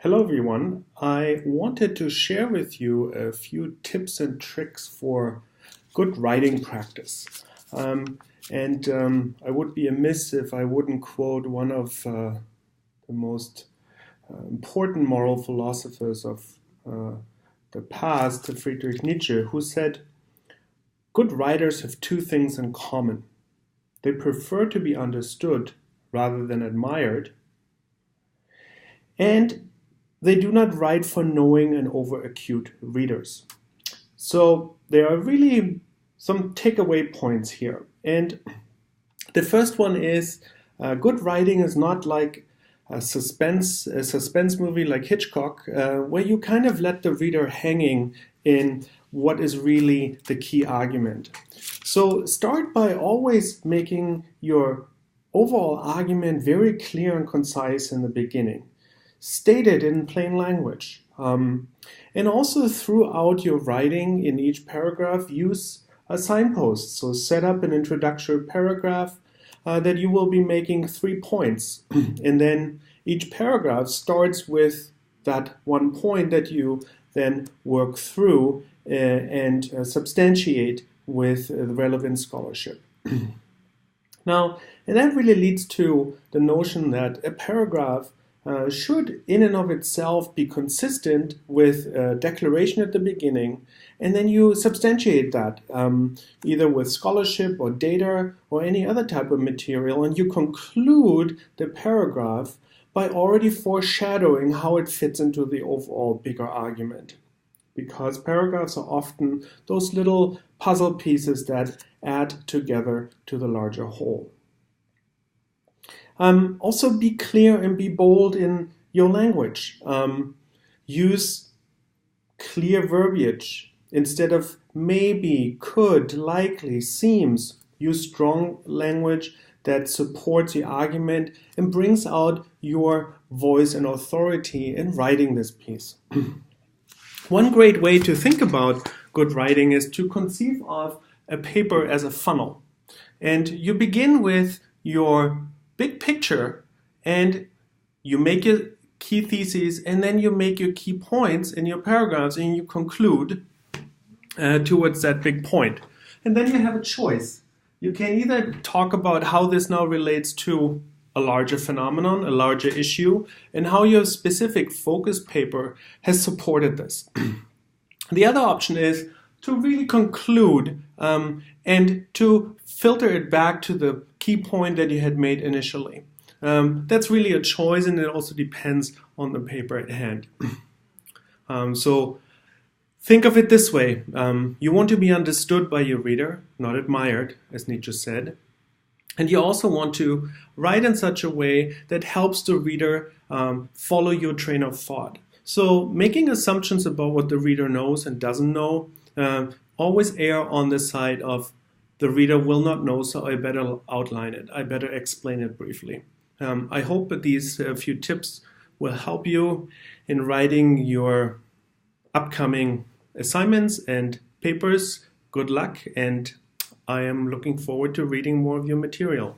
Hello everyone. I wanted to share with you a few tips and tricks for good writing practice. I would be amiss if I wouldn't quote one of the most important moral philosophers of the past, Friedrich Nietzsche, who said, "Good writers have two things in common. They prefer to be understood rather than admired, and they do not write for knowing and over-acute readers." So there are really some takeaway points here. And the first one is good writing is not like a suspense movie like Hitchcock, where you kind of let the reader hanging in what is really the key argument. So start by always making your overall argument very clear and concise in the beginning. State it in plain language. And also throughout your writing in each paragraph, use a signpost. So set up an introductory paragraph that you will be making 3 points. And then each paragraph starts with that one point that you then work through and substantiate with the relevant scholarship. Now, and that really leads to the notion that a paragraph should in and of itself be consistent with a declaration at the beginning, and then you substantiate that either with scholarship or data or any other type of material, and you conclude the paragraph by already foreshadowing how it fits into the overall bigger argument. Because paragraphs are often those little puzzle pieces that add together to the larger whole. Also be clear and be bold in your language. Use clear verbiage instead of maybe, could, likely, seems. Use strong language that supports the argument and brings out your voice and authority in writing this piece. One great way to think about good writing is to conceive of a paper as a funnel. And you begin with your big picture, and you make your key theses, and then you make your key points in your paragraphs, and you conclude towards that big point. And then you have a choice. You can either talk about how this now relates to a larger phenomenon, a larger issue, and how your specific focus paper has supported this. The other option is to really conclude and to filter it back to the key point that you had made initially. That's really a choice, and it also depends on the paper at hand. So think of it this way. You want to be understood by your reader, not admired, as Nietzsche said. And you also want to write in such a way that helps the reader follow your train of thought. So making assumptions about what the reader knows and doesn't know, always err on the side of the reader will not know, so I better outline it. I better explain it briefly. I hope that these few tips will help you in writing your upcoming assignments and papers. Good luck, and I am looking forward to reading more of your material.